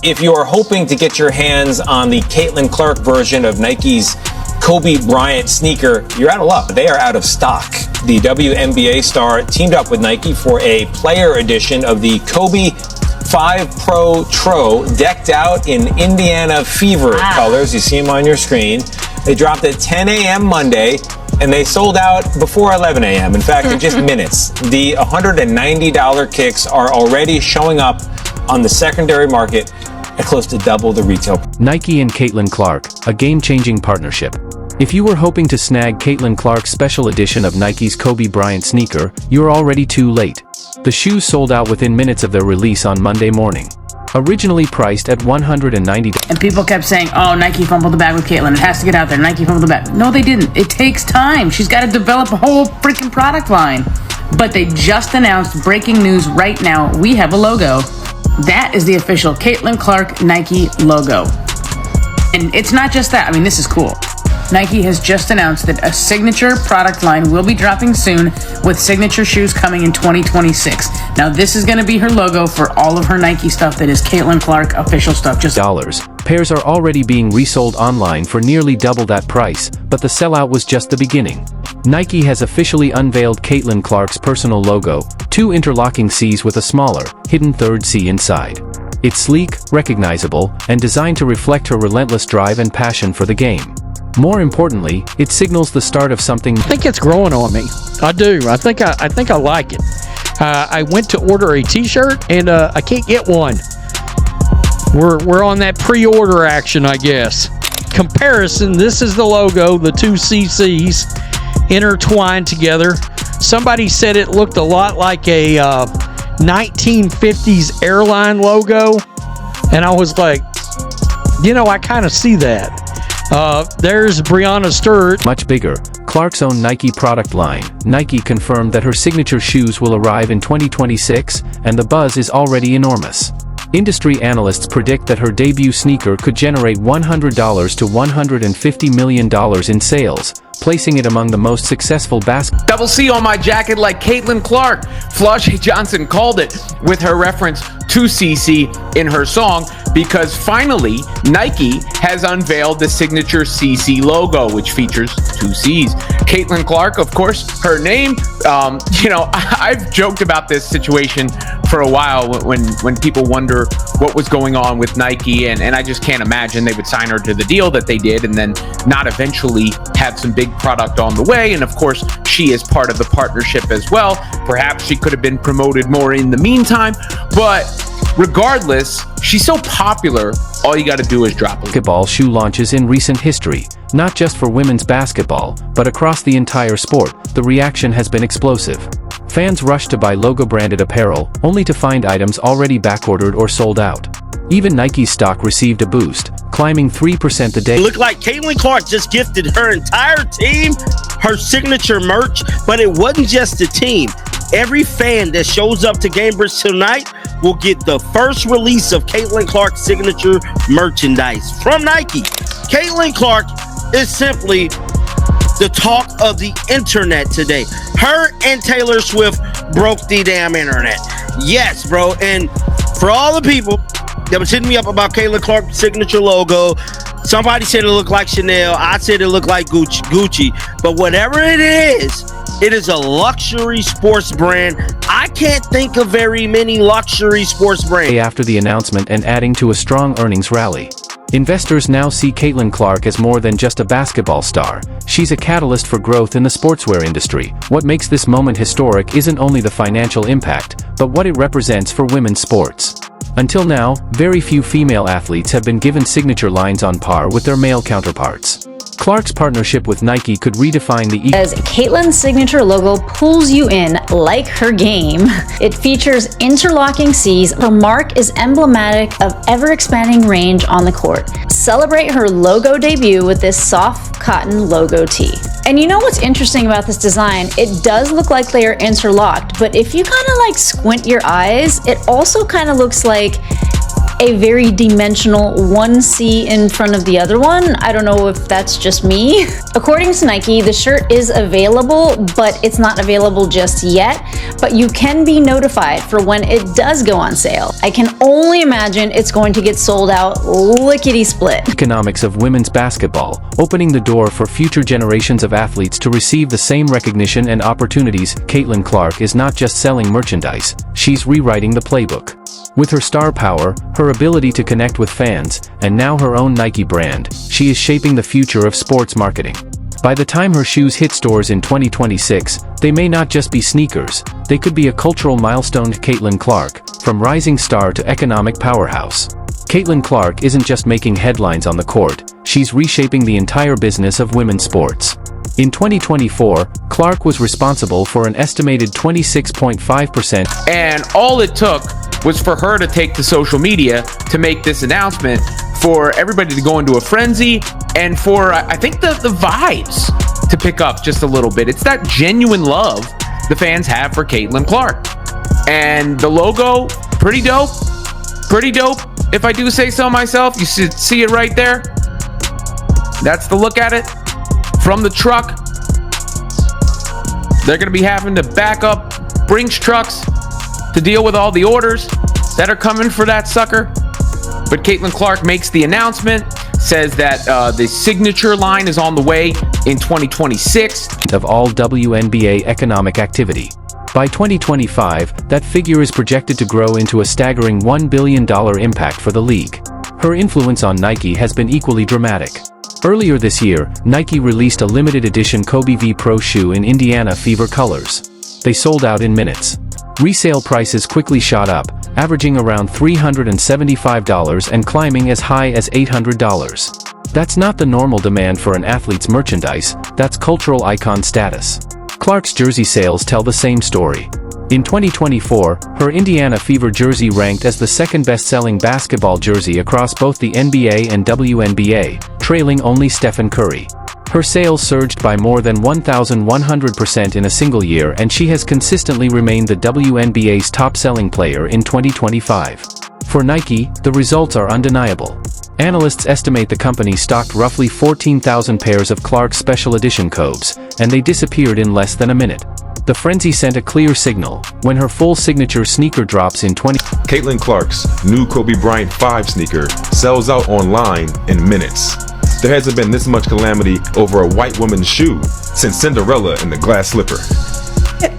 If you are hoping to get your hands on the Caitlin Clark version of Nike's Kobe Bryant sneaker, you're out of luck. They are out of stock. The WNBA star teamed up with Nike for a player edition of the Kobe 5 Pro Tro, decked out in Indiana Fever colors. You see them on your screen. They dropped at 10 a.m. Monday, and they sold out before 11 a.m. In fact, in just minutes. The $190 kicks are already showing up on the secondary market at close to double the retail. Nike and Caitlin Clark, a game-changing partnership. If you were hoping to snag Caitlin Clark's special edition of Nike's Kobe Bryant sneaker, you're already too late. The shoes sold out within minutes of their release on Monday morning. Originally priced at $190. And people kept saying, oh, Nike fumbled the bag with Caitlin. It has to get out there. Nike fumbled the bag. No, they didn't. It takes time. She's got to develop a whole freaking product line. But they just announced, breaking news right now, we have a logo. That is the official Caitlin Clark Nike logo. And it's not just that. I mean, this is cool. Nike has just announced that a signature product line will be dropping soon, with signature shoes coming in 2026. Now, this is going to be her logo for all of her Nike stuff that is Caitlin Clark official stuff. Dollars. Pairs are already being resold online for nearly double that price, but the sellout was just the beginning. Nike has officially unveiled Caitlin Clark's personal logo, 2 interlocking C's with a smaller, hidden third C inside. It's sleek, recognizable, and designed to reflect her relentless drive and passion for the game. More importantly, it signals the start of something. I think it's growing on me. I do. I think I like it. I went to order a t-shirt and I can't get one. We're on that pre-order action, I guess. Comparison, this is the logo, the 2 CCs intertwined together. Somebody said it looked a lot like a 1950s airline logo, and I was like, I kind of see that. There's Breonna Stewart. Much bigger, Clark's own Nike product line. Nike confirmed that her signature shoes will arrive in 2026, and the buzz is already enormous. Industry analysts predict that her debut sneaker could generate $100 to $150 million in sales, placing it among the most successful Double C on my jacket like Caitlin Clark. Flau'jae Johnson called it with her reference to CC in her song, because finally Nike has unveiled the signature CC logo, which features 2 C's. Caitlin Clark, of course, her name. I've joked about this situation for a while when people wonder what was going on with Nike, and I just can't imagine they would sign her to the deal that they did and then not eventually have some big product on the way. And of course, she is part of the partnership as well. Perhaps she could have been promoted more in the meantime, but regardless, she's so popular, all you got to do is drop it. Basketball shoe launches in recent history, not just for women's basketball, but across the entire sport. The reaction has been explosive. Fans rush to buy logo-branded apparel, only to find items already backordered or sold out. Even Nike's stock received a boost, climbing 3% a day. It looked like Caitlin Clark just gifted her entire team her signature merch, but it wasn't just the team. Every fan that shows up to Gamebridge tonight will get the first release of Caitlin Clark's signature merchandise from Nike. Caitlin Clark is simply the talk of the internet today. Her and Taylor Swift broke the damn internet. Yes, bro. And for all the people that was hitting me up about Caitlin Clark's signature logo, somebody said it looked like Chanel. I said it looked like Gucci. But whatever it is a luxury sports brand. I can't think of very many luxury sports brands. After the announcement and adding to a strong earnings rally, investors now see Caitlin Clark as more than just a basketball star. She's a catalyst for growth in the sportswear industry. What makes this moment historic isn't only the financial impact, but what it represents for women's sports. Until now, very few female athletes have been given signature lines on par with their male counterparts. Clark's partnership with Nike could redefine the As Caitlin's signature logo pulls you in like her game. It features interlocking C's. Her mark is emblematic of ever-expanding range on the court. Celebrate her logo debut with this soft cotton logo tee. And you know what's interesting about this design? It does look like they are interlocked, but if you kind of like squint your eyes, it also kind of looks like a very dimensional one C in front of the other one. I don't know if that's just me. According to Nike, the shirt is available, but it's not available just yet. But you can be notified for when it does go on sale. I can only imagine it's going to get sold out lickety-split. Economics of women's basketball, opening the door for future generations of athletes to receive the same recognition and opportunities. Caitlin Clark is not just selling merchandise, she's rewriting the playbook. With her star power, her ability to connect with fans, and now her own Nike brand, she is shaping the future of sports marketing. By the time her shoes hit stores in 2026, they may not just be sneakers, they could be a cultural milestone. Caitlin Clark, from rising star to economic powerhouse. Caitlin Clark isn't just making headlines on the court, she's reshaping the entire business of women's sports. In 2024, Clark was responsible for an estimated 26.5%. And all it took was for her to take to social media to make this announcement, for everybody to go into a frenzy, and for, I think, the vibes to pick up just a little bit. It's that genuine love the fans have for Caitlin Clark. And the logo, pretty dope. Pretty dope, if I do say so myself. You should see it right there. That's the look at it from the truck. They're going to be having to back up Brinks trucks to deal with all the orders that are coming for that sucker. But Caitlin Clark makes the announcement, says that the signature line is on the way in 2026. Of all WNBA economic activity. By 2025, that figure is projected to grow into a staggering $1 billion impact for the league. Her influence on Nike has been equally dramatic. Earlier this year, Nike released a limited edition Kobe V Pro shoe in Indiana Fever colors. They sold out in minutes. Resale prices quickly shot up, averaging around $375 and climbing as high as $800. That's not the normal demand for an athlete's merchandise, that's cultural icon status. Clark's jersey sales tell the same story. In 2024, her Indiana Fever jersey ranked as the second best-selling basketball jersey across both the NBA and WNBA, trailing only Stephen Curry. Her sales surged by more than 1,100% in a single year, and she has consistently remained the WNBA's top-selling player in 2025. For Nike, the results are undeniable. Analysts estimate the company stocked roughly 14,000 pairs of Clark's special edition Cobes, and they disappeared in less than a minute. The frenzy sent a clear signal when her full signature sneaker drops in 20. Caitlin Clark's new Kobe Bryant 5 sneaker sells out online in minutes. There hasn't been this much calamity over a white woman's shoe since Cinderella in the glass slipper.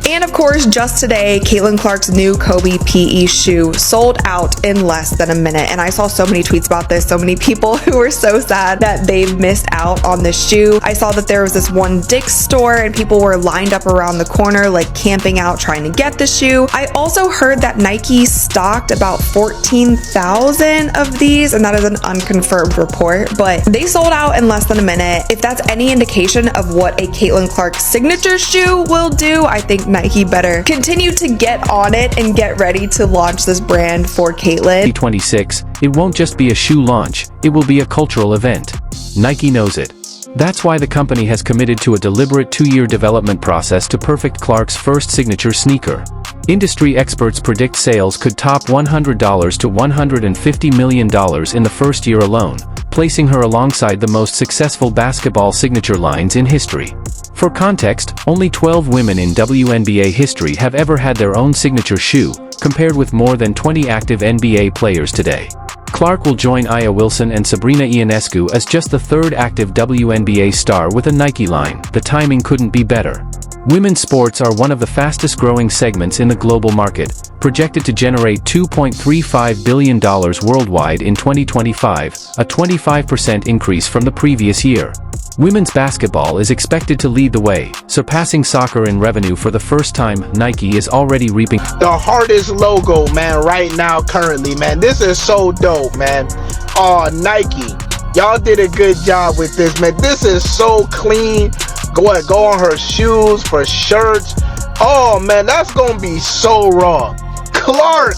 And of course, just today, Caitlin Clark's new Kobe PE shoe sold out in less than a minute. And I saw so many tweets about this, so many people who were so sad that they've missed out on the shoe. I saw that there was this one Dick's store and people were lined up around the corner, like camping out, trying to get the shoe. I also heard that Nike stocked about 14,000 of these, and that is an unconfirmed report, but they sold out in less than a minute. If that's any indication of what a Caitlin Clark signature shoe will do, I think Nike better continue to get on it and get ready to launch this brand for Caitlin. 2026, it won't just be a shoe launch, it will be a cultural event. Nike knows it. That's why the company has committed to a deliberate 2-year development process to perfect Clark's first signature sneaker. Industry experts predict sales could top $100 to $150 million in the first year alone, placing her alongside the most successful basketball signature lines in history. For context, only 12 women in WNBA history have ever had their own signature shoe, compared with more than 20 active NBA players today. Clark will join Aya Wilson and Sabrina Ionescu as just the third active WNBA star with a Nike line. The timing couldn't be better. Women's sports are one of the fastest-growing segments in the global market, projected to generate $2.35 billion worldwide in 2025, a 25% increase from the previous year. Women's basketball is expected to lead the way, surpassing soccer in revenue for the first time. Nike is already reaping the hardest logo, man, right now, currently, man. This is so dope, man. Oh, Nike, y'all did a good job with this, man. This is so clean. Go on her shoes, for shirts. Oh, man, that's gonna be so raw. Clark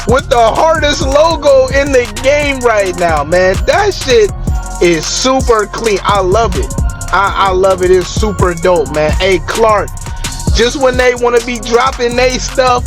with the hardest logo in the game right now, man. That shit is super clean. I love it. I love it. It's super dope, man. Hey, Clark, just when they want to be dropping they stuff,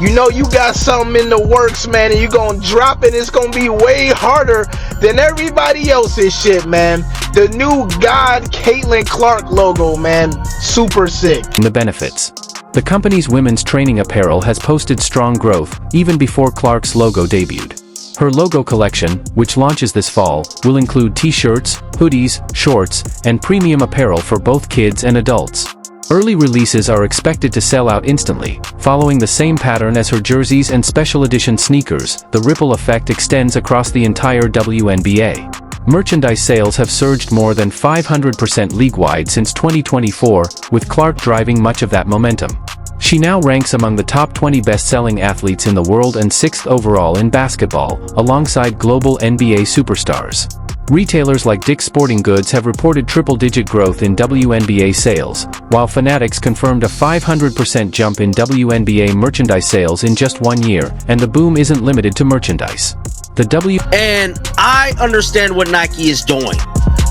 you know you got something in the works, man, and you're gonna drop it. It's gonna be way harder than everybody else's shit, man. The new God Caitlin Clark logo, man, super sick. The benefits. The company's women's training apparel has posted strong growth even before Clark's logo debuted. Her logo collection, which launches this fall, will include t-shirts, hoodies, shorts, and premium apparel for both kids and adults. Early releases are expected to sell out instantly, following the same pattern as her jerseys and special edition sneakers. The ripple effect extends across the entire WNBA. Merchandise sales have surged more than 500% league-wide since 2024, with Clark driving much of that momentum. She now ranks among the top 20 best-selling athletes in the world and 6th overall in basketball, alongside global NBA superstars. Retailers like Dick's Sporting Goods have reported triple-digit growth in WNBA sales, while Fanatics confirmed a 500% jump in WNBA merchandise sales in just 1 year, and the boom isn't limited to merchandise. And I understand what Nike is doing.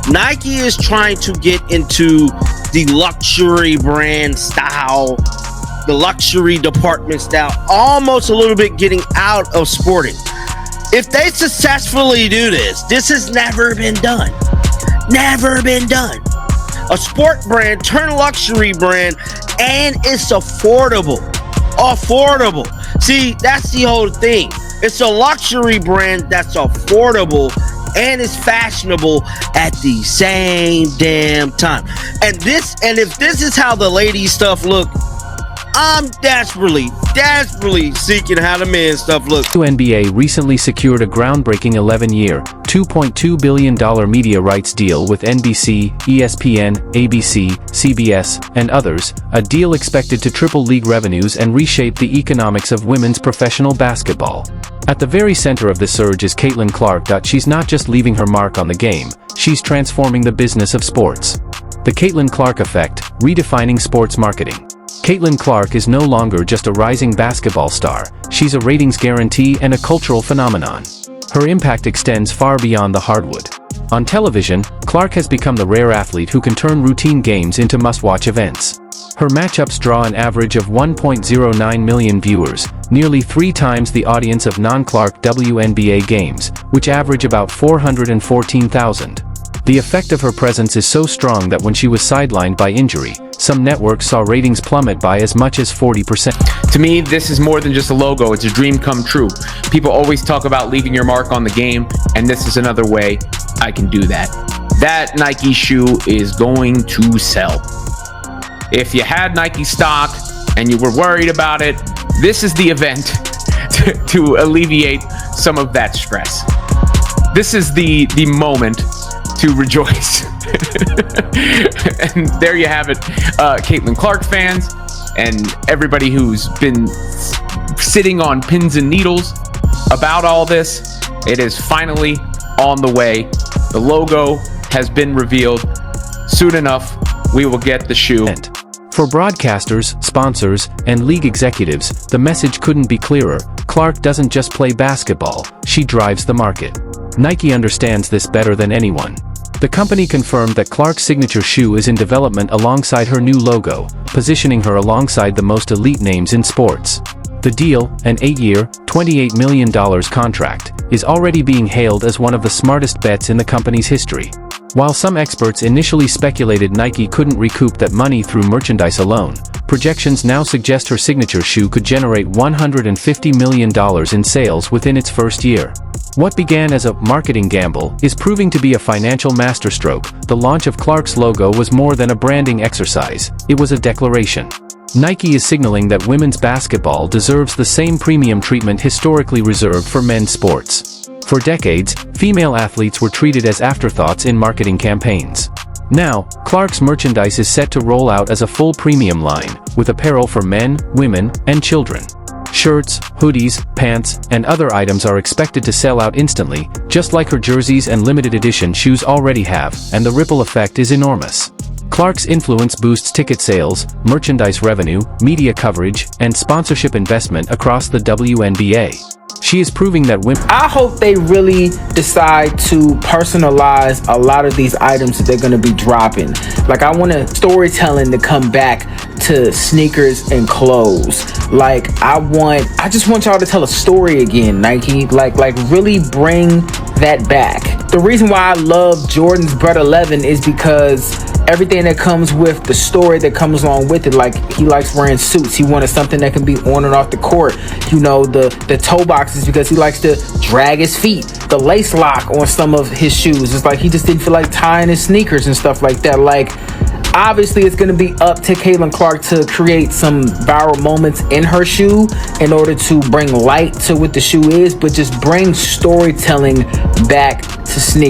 Nike is trying to get into the luxury brand style, the luxury department style, almost a little bit getting out of sporting. If they successfully do this, this has never been done. Never been done. A sport brand turn luxury brand, and it's affordable. Affordable. See, that's the whole thing. It's a luxury brand that's affordable and is fashionable at the same damn time. And if this is how the lady stuff look, I'm desperately seeking how the man stuff looks. WNBA recently secured a groundbreaking 11-year, $2.2 billion media rights deal with NBC, ESPN, ABC, CBS, and others, a deal expected to triple league revenues and reshape the economics of women's professional basketball. At the very center of this surge is Caitlin Clark. She's not just leaving her mark on the game, she's transforming the business of sports. The Caitlin Clark effect, redefining sports marketing. Caitlin Clark is no longer just a rising basketball star, she's a ratings guarantee and a cultural phenomenon. Her impact extends far beyond the hardwood. On television, Clark has become the rare athlete who can turn routine games into must-watch events. Her matchups draw an average of 1.09 million viewers, nearly 3 times the audience of non-Clark WNBA games, which average about 414,000. The effect of her presence is so strong that when she was sidelined by injury, some networks saw ratings plummet by as much as 40%. To me, this is more than just a logo. It's a dream come true. People always talk about leaving your mark on the game, and this is another way I can do that. That Nike shoe is going to sell. If you had Nike stock and you were worried about it, this is the event to alleviate some of that stress. This is the moment to rejoice. And there you have it, Caitlin Clark fans and everybody who's been sitting on pins and needles about all this. It is finally on the way. The logo has been revealed. Soon enough, we will get the shoe. For broadcasters, sponsors, and league executives, the message couldn't be clearer. Clark doesn't just play basketball, she drives the market. Nike understands this better than anyone. The company confirmed that Clark's signature shoe is in development alongside her new logo, positioning her alongside the most elite names in sports. The deal, an 8-year, $28 million contract, is already being hailed as one of the smartest bets in the company's history. While some experts initially speculated Nike couldn't recoup that money through merchandise alone, projections now suggest her signature shoe could generate $150 million in sales within its first year. What began as a marketing gamble is proving to be a financial masterstroke. The launch of Clark's logo was more than a branding exercise, it was a declaration. Nike is signaling that women's basketball deserves the same premium treatment historically reserved for men's sports. For decades, female athletes were treated as afterthoughts in marketing campaigns. Now, Clark's merchandise is set to roll out as a full premium line, with apparel for men, women, and children. Shirts, hoodies, pants, and other items are expected to sell out instantly, just like her jerseys and limited edition shoes already have, and the ripple effect is enormous. Clark's influence boosts ticket sales, merchandise revenue, media coverage, and sponsorship investment across the WNBA. She is proving that women. I hope they really decide to personalize a lot of these items that they're going to be dropping. Like, I want storytelling to come back to sneakers and clothes. Like, I just want y'all to tell a story again, Nike. Like really bring that back. The reason why I love Jordan's Bread 11 is because everything that comes with the story that comes along with it. Like, he likes wearing suits. He wanted something that can be on and off the court. You know, the toe boxes because he likes to drag his feet. The lace lock on some of his shoes. It's like he just didn't feel like tying his sneakers and stuff like that. Like, obviously it's going to be up to Caitlin Clark to create some viral moments in her shoe in order to bring light to what the shoe is, but just bring storytelling back to sneakers.